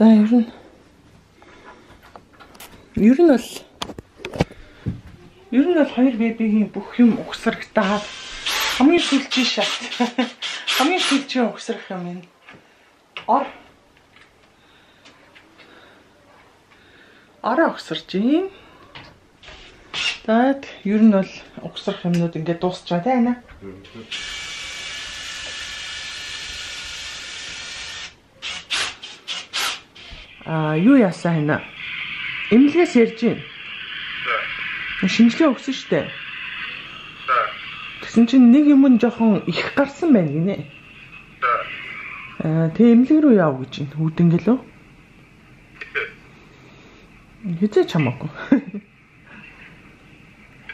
За ер нь бол хоёр бэбигийн бүх юм угсрагтаа хамгийн сүүлчийн шат. Хамгийн сүүлчийн угсрах юм энэ. Араа угсарч юм. За ер нь бол угсрах юмнууд ингээд дуусчаа тайна. Юу яасан хина? Эмнэлгээс ярьж байна. Шинжилгээ өгсөн штэ. Тэгсэн чинь нэг юм нь жоохон их гарсан байна гинэ. Тэгээ эмнэлэг рүү яав гэж байна. Үүдэнгэлөө. Хэзээ чамаагүй.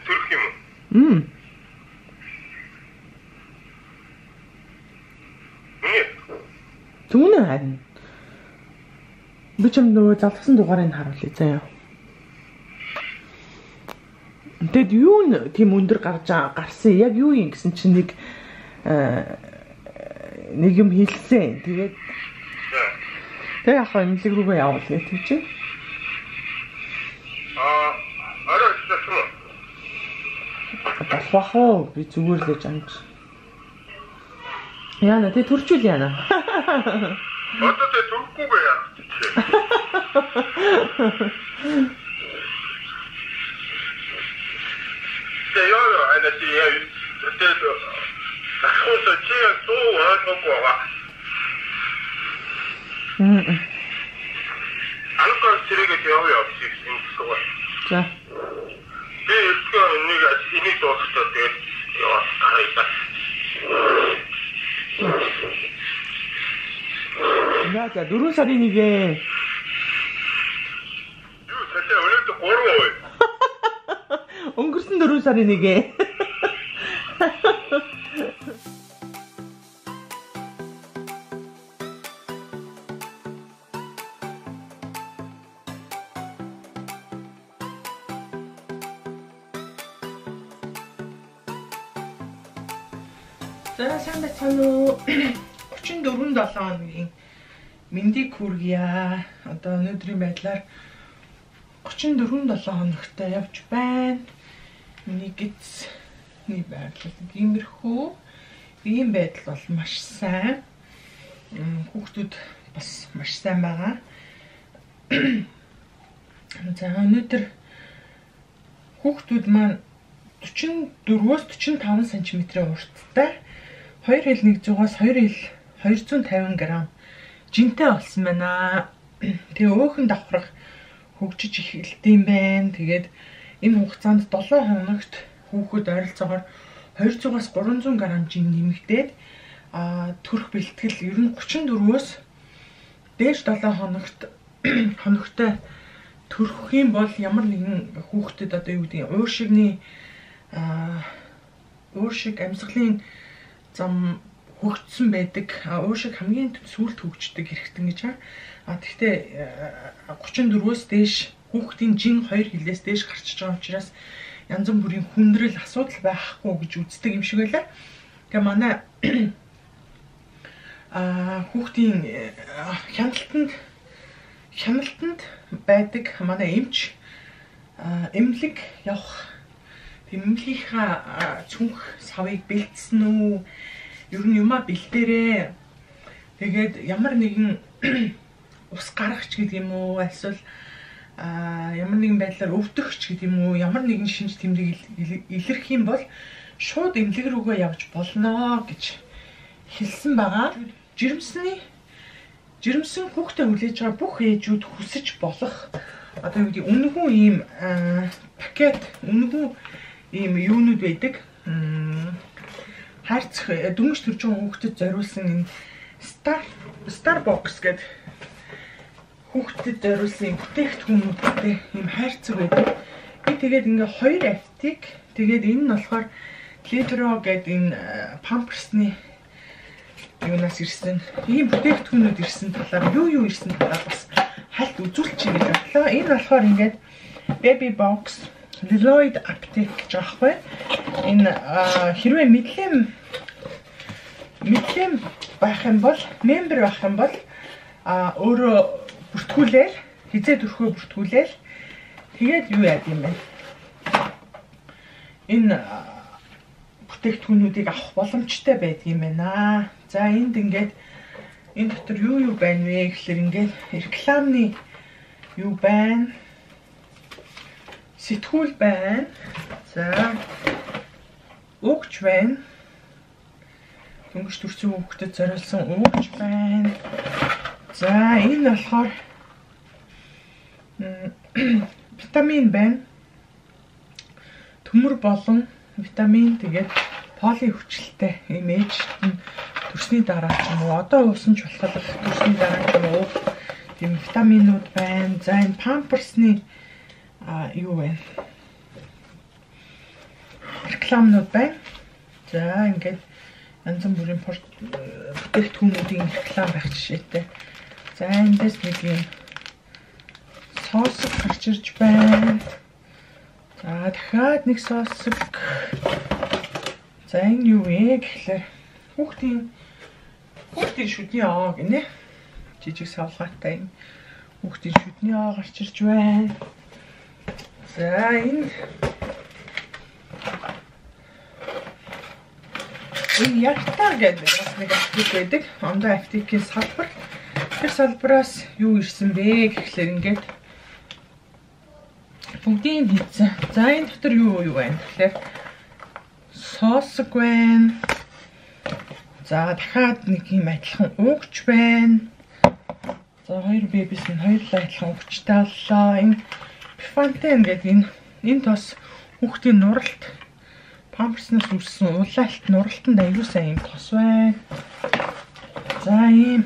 Төрөх юм. Түүнээ харин. Би ч юм нөгөө залгсан дугаарыг харуулъя заяа. Тэгэд юу н тийм өндөр гарсан яг юу юм гэсэн чинь нэг юм хэлсэн. Тэгээд тэгээ ахаа эмнэлэг рүүгээ явуул гэх тийм чи. Араа хэлсэн. Болохоо би зүгээр л жамж. Яна тэ төрчүүл яана. Одоо тэ төрөхгүй бая. Яа, ana si я тэгээд ахуйса чи суу хаагүй байгаа. Алкол зэрэгээ яваа гэсэн үг. За. Тэгээ нэг энийг дуусчихсан тэгээд яваа хараа. Яа, 4 сарын нэгэ. Юу цаашаа өнөөдөр 3 ой. Өнгөрсөн 4 сарын нэгэ. За сайн байцгаана уу. 34-7 хоногийн мэндийг хүргье. Одоо өнөөдрийн байдлаар 34-7 хоногтой явж байна. Миний гидсний байдал иймэрхүү. Ийм байдал бол маш сайн. Хүүхдүүд бас маш сайн байгаа. За өнөөдөр хүүхдүүд маань 44-өөс 45 см-ийн урттай 2 хил 100-аас 2 хил 250 г жинтэй болсон байна. Тэгээ өөхөн давхрах хөгжиж эхэлдэм байна. Тэгээд энэ хугацаанд 7 хоногт хүүхэд ойролцоогоор 200-аас 300 г жин нэмэгдээд төрөх бэлтгэл ер нь 34-өөс дээш 7 хоногтой төрөх юм бол ямар нэгэн хүүхдэд одоо юу гэдэг ууршиг амьсгалын зам хөгжсөн байдаг. Ууршиг хамгийн сүүлд хөгждөг хэрэгтэн гэж байна. Гэхдээ 34-өөс дээш хүүхдийн жин 2 хилээс дээш гарчиж байгаа учраас янз бүрийн хүндрэл асуудал байхгүй гэж үздэг юм шиг байлаа. Тэгээ манай хүүхдийн хяналтанд байдаг манай эмч эмнэлэг явах эмнэлгийнхаа цүнх савыг бэлдсэн үү? Ер нь юмаа бэлдээрээ. Тэгээд ямар нэгэн ус гаргахч гэдэг юм уу? Эсвэл ямар нэгэн байдлаар өвдөхч гэдэг юм уу? Ямар нэгэн шинж тэмдэг илэрх юм бол шууд эмнэлэг рүүгээ явж болно гэж хэлсэн байгаа. Жирэмсэн хүүхдээ хүлээж байгаа бүх ээжүүд хүсэж болох одоо юу гэдэг үнэгүй ийм пакет үнэгүй ийм юунууд байдаг. Хайрцаг дөнгөж төрж байгаа хүүхдэд зориулсан энэ Starbucks гэдэг хүүхдэд зориулсан бүтээгдэхүүнүүдтэй ийм хайрцаг байдаг. Би тэгээд ингээ 2 автыг тэгээд энэ нь болохоор Clitro гэдэг энэ памперсны юунаас ирсэн ийм бүтээгдэхүүнүүд ирсэн талаар юу ирсэн талаар бас хальт үзүүлчих гэж бодлоо. Энэ болохоор ингээд Baby Box Lloyd аптек гэж аахгүй. Энэ хэрвээ мэдлэм байх юм бол, member байх юм бол өөрөө бүртгүүлээл хизээд өрхөө бүртгүүлээл тэгээд юу яад юм бэ? Энэ бүтээгдэхүүнүүдийг авах боломжтой байдаг юм байна. За энд ингээд энэ дотор юу байна вэ гэхэлэр ингээд рекламны юу байна? Сэтгүүл байна. За өгч байна. Дөнгөж төрсөн хүүхдэд зориулсан өгч байна. За энэ болохоор витамин байна. Төмөр болон витамин тэгээд поли хүчилтэй имиж төрсний дараа ч юм уу одоо уусан ч болох төрсний дараа ч юм уу тийм витаминууд байна. За энэ памперсны юу байна? Рекламнууд байна. За ингээд янз бүрийн бүтээгдэхүүнүүдийн реклам байх жишээтэй. За эндээс нэг юм соосог гарч ирж байна. За дахиад нэг соосог. За энэ юу вэ гэхлээр хүүхдийн шүдний аа гинэ. Жижиг савлгаатай юм. Хүүхдийн шүдний аа гарч ирж байна. За энэ Яртар гэдэг бас нэг аптек байдаг. Ондоо аптекийн салбар. Тэр салбараас юу ирсэн бэ гэхлээр ингээд бүгдийн хийцэн. За энэ дотор юу байна гэхлээр соосог байна. За дахиад нэг юм адилхан уугч байна. За хоёр бебис нь хоёрлаа адилхан уугчтай боллоо. Энэ Пифантен гэдэг энэ тос хүүхдийн нуралт памперснаас үүссэн улаалт нуралтанд аюул сайн юм тос байна. За ийм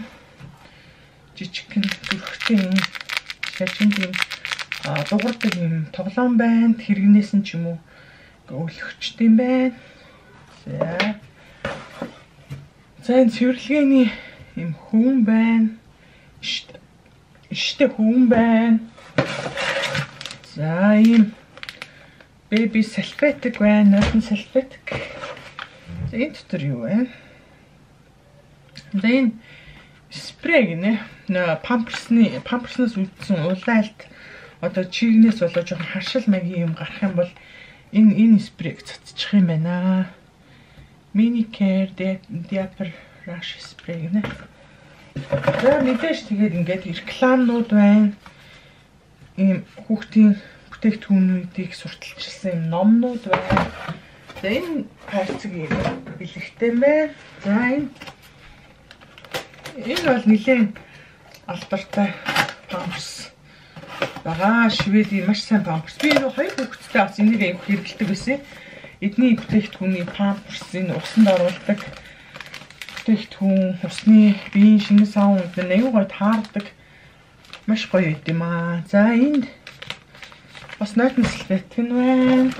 жижигхэн зүрхтэй юм шашин юм дуурдаг юм тоглоом байна. Хэрэгнээс нь ч юм уу өлөгчтэй юм байна. За энэ цэвэрлэгээний юм хүн байна. Иштэй хүн байна. За ийм baby салфетик байна. Нотон салфетик. За энэ дотор юу байна? За энэ спрей гинэ. Памперснаас үүдсэн улаалт одоо чигнээс болоо жоохон харшил магийн юм гарах юм бол энэ спрейг цацчих юм байна. Mini care diaper rash spray гинэ. За мэдээж тэгээд ингээд рекламнууд байна. Ийм хүүхдийн бүтээгдэхүүнүүдийг сурталчилсан юм номнууд байна. За энэ хайрцаг юм бэлэгтэй байна. За энэ бол нэлээд алдартай памперс байгаа. Шведийн маш сайн памперс. Би энэ хоёр хүүхэдтэй бас энийг аяг хэрэглэдэг байсан. Эдний бүтээгдэхүүний памперс энэ усанд оруулдаг бүтээгдэхүүн, усны биеийн шинэ савн гэдэг аяг гоё таардаг. Маш гоё байд юм аа. За энд бас нотон салфетик байна.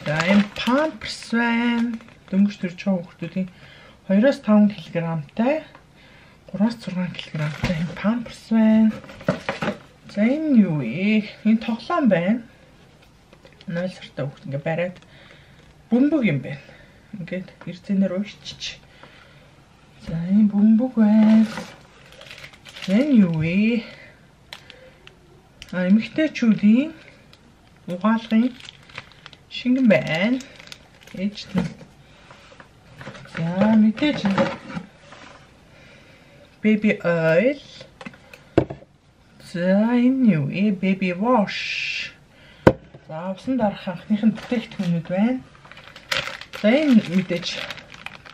За энэ памперс байна. Дөнгөж төрж байгаа хүүхдүүдийн 2-5 кг-тай 3-6 кг-тай энэ памперс байна. За энэ юу вэ? Энэ тоглоом байна. 0 сартай хүүхд ингээ бариад бөмбөг юм байна. Ингээд эрдэнээр ууччих. За энэ бөмбөг байна. Энэ юу вэ? Эмэгтэйчүүдийн угаалгын шингэн байна. Ээжтэй. За мэдээж baby oil. За энэ юу вэ? Baby wash. За усан дарах анхныхын бүтээгдэхүүнүүд байна. За энэ мэдээж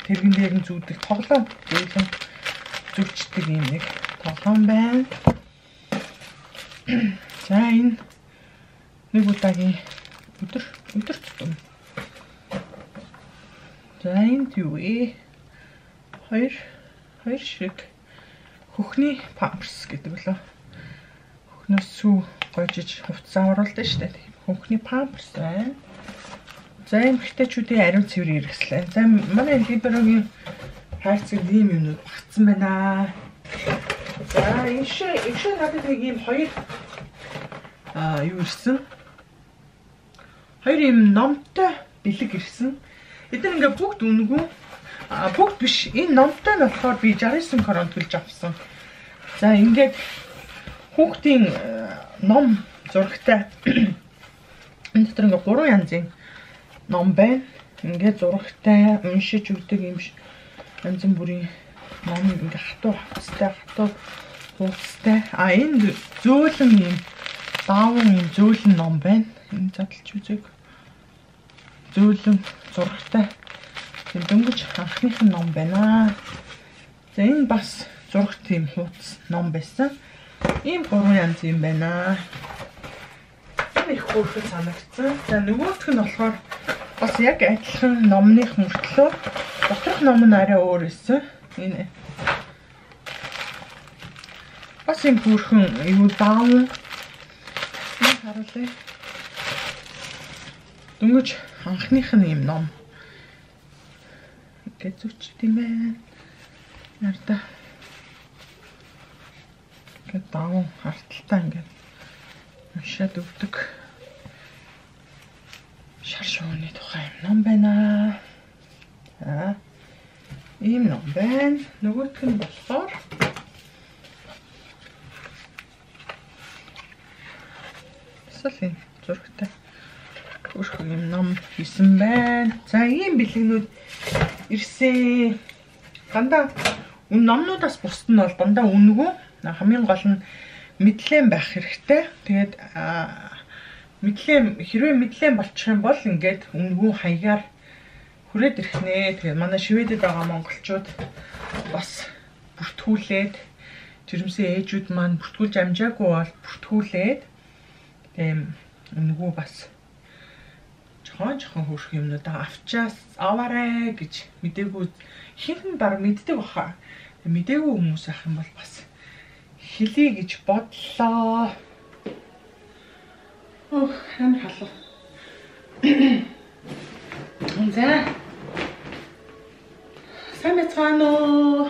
тэрэгэн дээр нь зүүдэг тоглоом зөөлөн зүвчдэг юм нэг тоглоом байна. За энэ нэг удаагийн өдөр тутам. За энд юу вэ? Хоёр шиг хөхний памперс гэдэг лөө. Хөхнөөс сүү гойжиж хувцас оруулдаг шүү дээ. Хөхний памперс байна. За эмэгтэйчүүдийн ариун цэвэр хэрэгслээ. За манай либерогийн хайрцаг ийм юмнууд багтсан байна. За энэ надад нэг ийм хоёр юу ирсэн? Хоёр юм номтой бэлэг ирсэн. Эдгээр ингээ бүгд үнэгүй. Бүгд биш. Энэ номтой нь болохоор би 69 крон төлж авсан. За ингээд хүүхдийн ном зурагтай энэ дотор ингээд 3 янзын ном байна. Ингээд зурагтай уншиж өгдөг юм шиг янз бүрийн ном ингээд хатуу хуудастай. Энэ зөөлөн юм даавн юм зөөлөн ном байна. Энэ задлж үзэг. Зөөлөн зурагтай. Дөнгөж анхных ном байна. За энэ бас зурагт тийм хуудас ном байсан. Ийм 3 янз юм байна. Энэ их хөөрхөд санагдсан. За нөгөөх нь болохоор бас яг адилхан номных мөртлөө доторх ном нь арай өөр байсан. Энэ бас юм хөөрхөн юу даун. Энэ харуулъя. Дөнгөж анхных нь юм ном. Ингээд зүчт юм байна. Нарда. Ингээд даун харталтаа ингээд уншаад өгдөг. Шар шууны тухай юм ном байна. За. Ийм ном байна. Нөгөөх нь болохоор салын зурагтай өөрхөн юм ном хийсэн байна. За ийм бэлгэнүүд ирсэн. Дандаа номнуудаас бусд нь бол дандаа үнэгүй. Хамгийн гол нь мэдлэн байх хэрэгтэй. Тэгээд хэрвээ мэдлэн болчих юм бол ингээд үнэгүй хаягаар хүрээд ирэх нэ. Тэгээд манай Шведэд байгаа монголчууд бас бүртгүүлээд жирэмсэн ээжүүд маань бүртгүүлж амжаагүй бол бүртгүүлээд тийм үнэгүй бас жоохон хөөрхөн юмнуудаа аваарэ гэж мэдээгүй хинхэн баг мэддэг баха. Мэдээгүй хүмүүс ах юм бол бас хэлий гэж бодлоо. Амар халуу. За. Сайн байцгаана уу?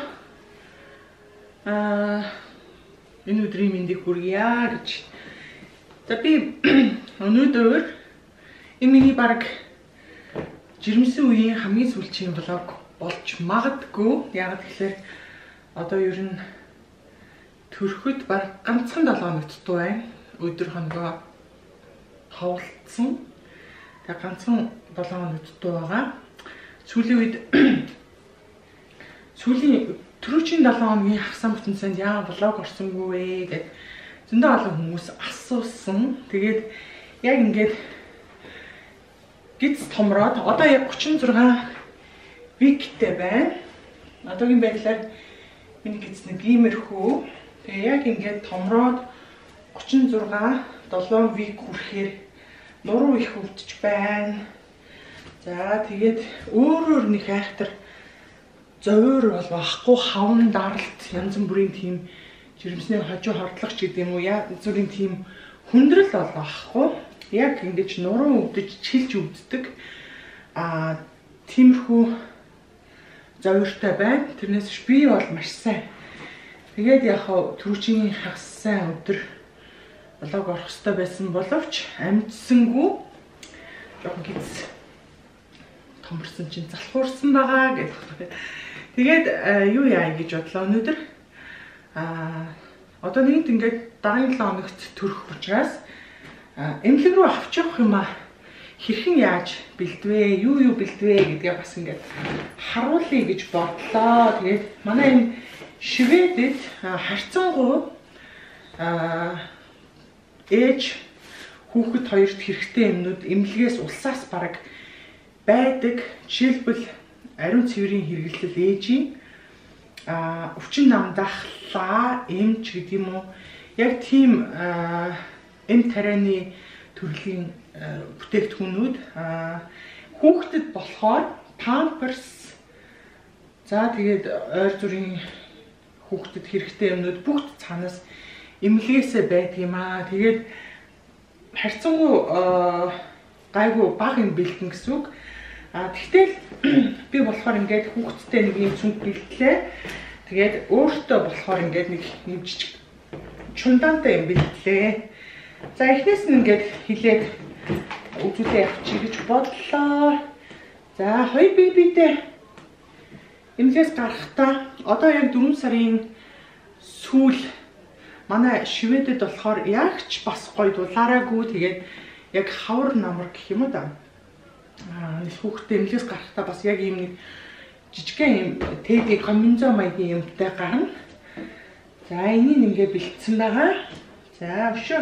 Энэ өдрийн мэндийг хүргье гэж. За би өнөөдөр энэ миний баг жирэмсэн үеийн хамгийн сүүлчийн блог болж магадгүй. Яг тэгэхээр одоо ер нь төрөхөд баг ганцхан 7 хоногт дуу байна. Өдөр хоногоо хавуулсан. Тэгээ ганцхан 7 хоногт дуу байгаа. Сүүлийн үед түрүүчийн 7 хоногийн хагсан бүтэнсэнд яа блог орсонгүй вэ гэд зөндөө олон хүмүүс асуусан. Тэгээд яг ингээд гиз томроод одоо яг 36 виктэй байна. Одоогийн байдлаар миний гиз нэг иймэрхүү. Тэгээ яг ингээд томроод 36 7 вик хүрэхээр нуруу их өвдөж байна. За тэгээд өөрөөр нэг айхтар зовёр бол байхгүй хавн даралт янз бүрийн тийм жирэмсний хожуу хордлогч гэдэг юм уу яа зүрийн тийм хүндрэл бол байхгүй. Яг ингэж нуруу өвдөж чилж өвддөг. Тиймэрхүү зовёртой байна. Тэрнээс би бол маш сайн. Тэгээд яг түрүүчийн хагас сайн өдөр блог орох хэрэгтэй байсан боловч амжсангүй. Жохон гиз томорсон чинь залхуурсан байгаа гэдэг. Тэгээд юу яа гэж бодлоо өнөөдөр. Одоо нэгт ингээд дараагийн 7 хоногт төрөх учраас эмнэлэг рүү авч явах юм хэрхэн яаж бэлдвэ, юу бэлдвэ гэдгээ бас ингээд харуулъя гэж бодлоо. Тэгээд манай энэ Шведэд харьцангуй ээж хүүхэд хоёрт хэрэгтэй юмнууд эмнэлгээс улсаас бараг байдаг. Жишээлбэл ариун цэврийн хэрэглэл ээжийн өвчин намдаахлаа эмч гэдэг юм уу. Яг тийм эм тарианы төрлийн бүтээгдэхүүнүүд хүүхдэд болохоор памперс за тэгээд ойр зүрийн хүүхдэд хэрэгтэй юмнууд бүгд цаанаас эмнэлгээсээ байдаг юм аа. Тэгээд харьцангуй гайгүй бага юм бэлдэн гэсэн үг. Тэгтэл би болохоор ингээд хүүхдтэй нэг юм цүнх бэлтлээ. Тэгээд өөртөө болохоор ингээд нэг юм жижиг чундаантай юм бэлтлээ. За эхнээс нь ингээд хилээд үзүүлээ явчих гэж бодлоо. За хоёр бибидээ эмнэлгээс гарахдаа одоо яг 4 сарын сүүл манай Шведэд болохоор ягч бас гоё дулаараагүй. Тэгээд яг хавар намар гэх юм уу да. Нэг хүүхдээ эмнэлгээс гарахтаа бас яг ийм нэг жижигхэн юм тэдний комбинзон маягийн юмтай гарна. За энийг ингээ бэлдсэн байгаа. За өшөө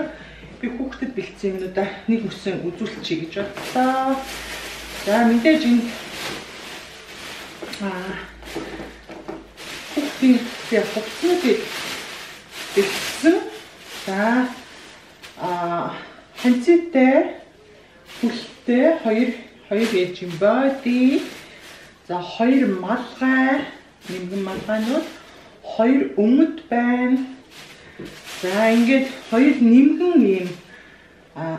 би хүүхдэд бэлдсэн юмнуудаа нэг мөсөн үзүүлчихье гэж бодлоо. За мэдээж энэ хүүхдийн хувцснуудыг бэлдсэн. За ханцтай хүлтэй хоёр ээж юм боди. За 2 малгай, нэмгэн малгайнууд, 2 өмд байна. За ингээд 2 нэмгэн юм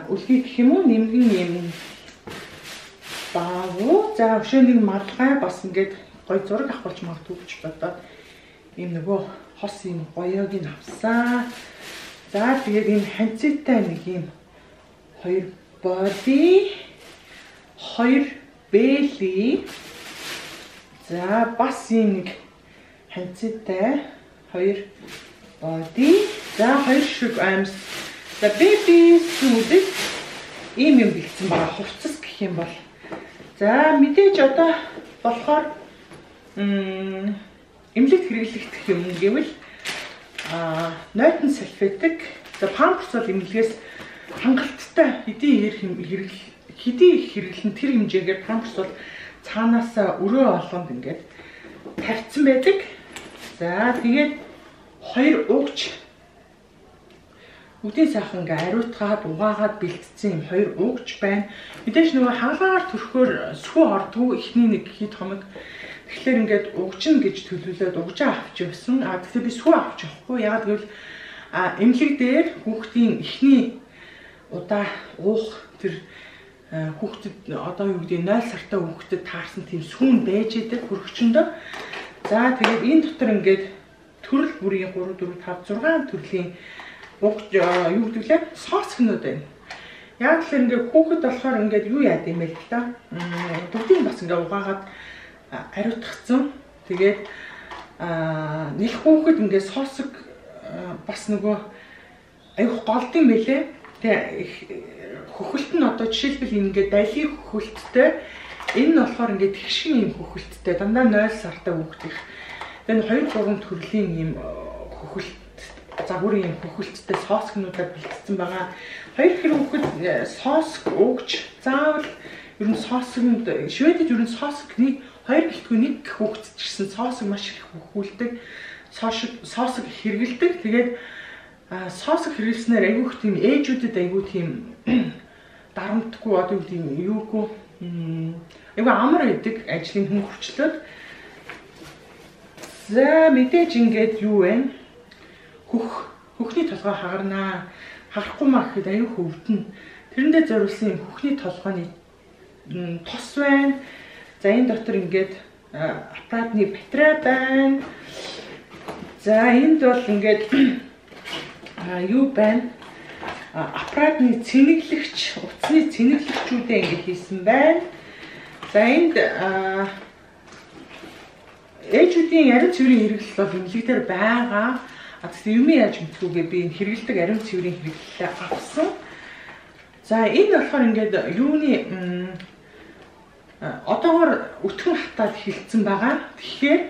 үлгий гэх юм уу, нэмгэн юм баавуу. За өшөө нэг малгай бас ингээд гой зураг авах болж магадгүй гэж бодоод ийм нөгөө хос юм гоёог нь авсан. За тэгээд энэ ханцтай нэг юм 2 боди, 2 бэли. За бас ийм нэг ханцтай 2 боди. За 2 шиг амс. За бэби сүдэд ийм юм бэлдсэн байгаа. Хувцас гэх юм бол. За мэдээж одоо болохоор эмнэлэгт хэрэглэгдэх юм гэвэл нойтон салфетик. За памперс бол эмнэлгээс хангалттай хэдий хэрэглэн тэр хэмжээгээр памперс бол цаанаас өрөө олгонд ингээд тавьсан байдаг. За тэгээд 2 угч үдийн сайхан ингээ ариутгаад угаагаад бэлдсэн юм 2 угч байна. Мэдээж нөгөө хаалгаар төрхөөр сүү ордгоо ихний нэг хит хомог. Тэгэхээр ингээд угчин гэж төлөвлөөд угжаа авч явсан. Тэгэхээр би сүү авч явахгүй. Яагаад гэвэл эмнэлэг дээр хүүхдийн ихний удаа уух тэр хүүхдэд одоо юу гэдэг 0 сартай хүүхдэд таарсан тийм сүүн байж идэг хөргөчөндөө. За тэгээд энэ дотор ингээд төрөл бүрийн 3 4 5 6 төрлийн юу гэдэг лээ сосгнууд байна. Яг л ингээд хүүхэд болохоор ингээд юу яад юм бэ л та. Бүгдийг бас ингээд угаагаад ариутгацсан. Тэгээд нэг хүүхэд ингээд сосг бас нөгөө аюух голдсон мэлээ. Тэгээ хөхөлт нь одоо жишээлбэл ингээд дайлийн хөхөлттэй энэ нь болохоор ингээд тэгшин юм хөхөлттэй дандаа 0 сартай хүүхдих. Тэгээ 2 3 төрлийн юм хөхөлт загварын юм хөхөлттэй соосгнуудаар бэлтгэсэн байгаа. 2 хэрэг хүүхэд соосг өгч заавал ер нь соосгонд Шведэд ер нь соосгны 2 гэлтгүй нэг хүүхэд ч гэсэн соосг маш их хөхүүлдэг. Соосг хэрэгэлдэг. Тэгээд соосг хэрэглэснээр айгүйх тийм ээжүүдэд айгүй тийм дарамтгүй одоо тийм юугүй айгүй амар байдаг ажлын хүн хурцлоод. За мэдээж ингээд юу вэ? Хөхний толгой хагарнаа. Харахгүй маа гэхэд аюу хөвдөн. Тэрэндээ зориулсан юм хөхний толгойн тос байна. За энэ дотор ингээд аппаратны батарей байна. За энд бол ингээд юу байна? Аппаратны цэнэглэгч, утасны цэнэглэгчүүдээ ингээд хийсэн байна. За энд ээжүүдийн ариун цэврийн хэрэглэл бол эмнэлэг дээр байгаа. Тэгэхээр юм яаж мэдхүүгээ би энэ хэрэгэлдэг ариун цэврийн хэрэглэлээ авсан. За энэ болохоор ингээд юуны одоогоор өтгөн хатаад хилцсэн байгаа. Тэгэхээр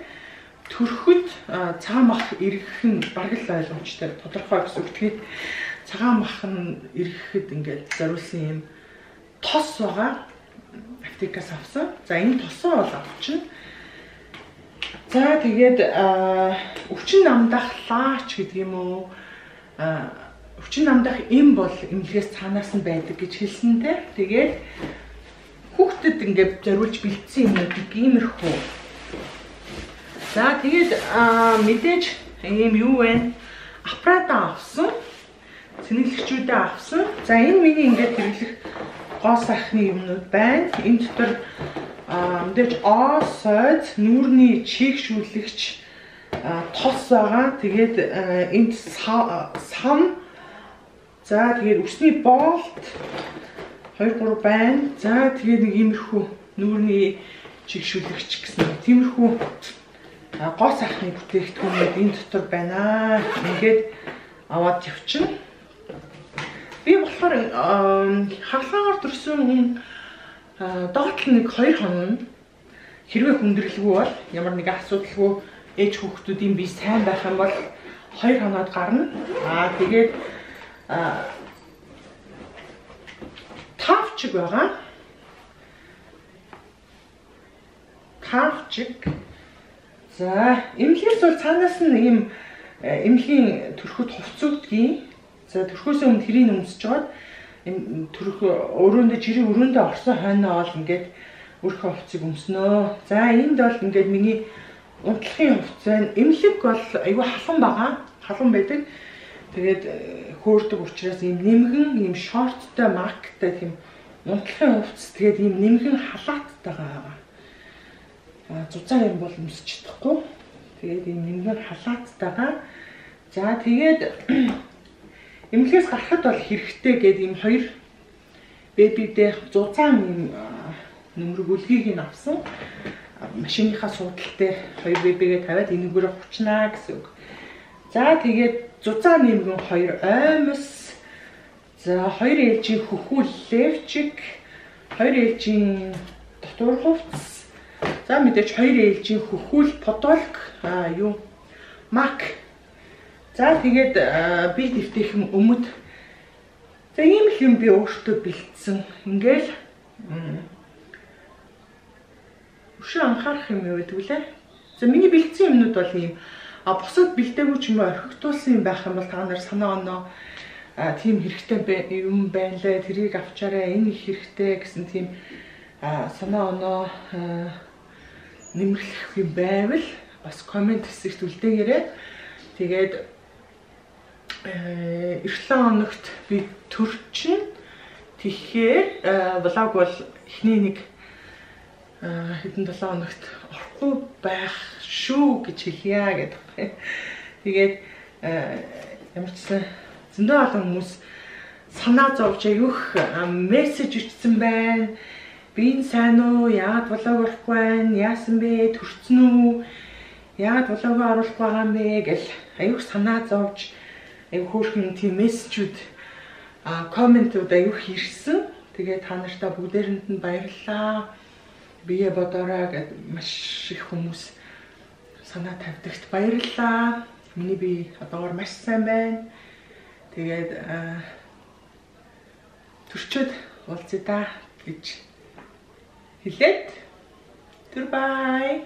төрөхөд цагаан мах ирэхэх нь бараг л ойлгомжтой тодорхой гэсэн үг. Тэгээд цагаан мах нь ирэхэд ингээд зориулсан юм тос байгаа. Аптекаас авсан. За энэ тосоо бол авчихна. За тэгээд өвчин намдах лаач гэдэг юм уу? Өвчин намдах эм бол эмнэлгээс цаанаас нь байдаг гэж хэлсэнтэй. Тэгээд хүүхдэд ингээд зориулж бэлдсэн юмнуудыг иймэрхүү. За тэгээд мэдээж ийм юу вэ? Аппаратаа авсан. Цэнэглэгчүүдээ авсан. За энэ миний ингээд хэрэглэх гоо сайхны юмнууд байна. Энэ дотор мэдээж сойд, нүүрний чийгшүүлэгч тос байгаа. Тэгээд энд сам. За тэгээд өсний болт 2 3 байна. За тэгээд нэг иймэрхүү нүүрний чийгшүүлэгч гэсэн тиймэрхүү гоо сайхны бүтээгдэхүүнүүд энэ дотор байна. Ингээд аваад явчихна. Би болохоор хаалгаар төрсөн доотлол нэг 2 хоног хэрвээ хүндрэлгүй бол ямар нэгэн асуудалгүй ээж хүүхдүүдийн бие сайн байх юм бол 2 хоноод гарна. Тэгээд тавчиг байгаа. Тавчиг. За, эмнэлгээс бол цаанаас нь ийм эмнэлгийн төрхөд хувцсуудгийн. За, төрхөөсөө өмнө тэрийг өмсөж жоод төрх өрөөндөө жирийн өрөөндөө орсон хойноо бол ингээд өөрхөн хувцсыг өмснөө. За, энд бол ингээд миний унтлахын хувцас байна. Эмнэлэг бол аюу халуун байгаа. Халуун байдаг. Тэгээд хөөрдөг учраас ийм нэмгэн, ийм шорттой, мактай тийм унтлахын хувцас. Тэгээд ийм нэмгэн халааттай байгаа. Зузаан юм бол өмсөж чадахгүй. Тэгээд ийм нэмгэн халааттайгаа. За, тэгээд эмнэлгээс гарахад бол хэрэгтэй гэдэг ийм 2 бэбидээ зузаан ийм нөмрөг үлгийг нь авсан. Машиныхаа суудлал дээр 2 бэбигээ тавиад энэгээр хувчнаа гэсэн үг. За, тэгээд зузаан нэмгэн 2 оймос. За, 2 ээлжийн хөхүүл левчик, 2 ээлжийн дотор хувцас. За, мэдээж 2 ээлжийн хөхүүл подолк, мак. За, тэгээд би дэвтэйхэн өмд. За, ийм л юм би өөртөө бэлдсэн. Ингээл өшөө анхаарах юм юу гэдэг үлээ. За, миний бэлдсэн юмнууд бол ийм бусад бэлдээгүй ч юм уу орхигдуулсан юм байх юм бол та нар санаа оноо тийм хэрэгтэй юм байна лээ. Тэрийг авчаарай. Энэ их хэрэгтэй гэсэн тийм санаа оноо нэмэрлэх юм байвал бас комент хэсэгт үлдээгээрэй. Тэгээд эх 7 хоногт би төрчин. Тэгэхээр влог бол эхний нэг хэдэн 7 хоногт орохгүй байх шүү гэж хэлье гэдэг. Тэгээд ямар ч гэсэн зөндөө олон хүмүүс санаа зовж аявих мессеж ичсэн байна. Би энэ сайн уу? Яагаад влог орохгүй байна? Яасан бэ? Төрсөн үү? Яагаад влог оруулах байгаа юм бэ гэл аявих санаа зовж аяг хөөрхөн тийм мессежүүд комментууд аяг ирсэн. Тэгээд та нартай бүгдээрэнд нь баярлалаа. Бие бодороо гэд маш их хүмүүс санаа тавьдагт баярлалаа. Миний бие одоогоор маш сайн байна. Тэгээд төрчөөд уулзъя да гэж хэлээд түр бай.